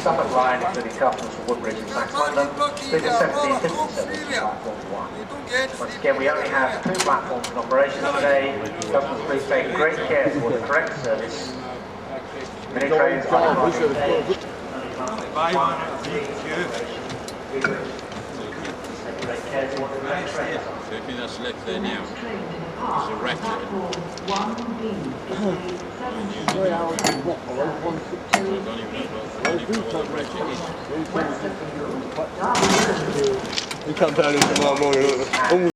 Suffolk line, including customers from Woodbridge and South London, through the 1750 service to platform 1. Once again, we only have 2 platforms in operation today. Customers, please take great care for the correct service. Many trains are departing today. Everything that's left there now is a racket. We come down in tomorrow morning.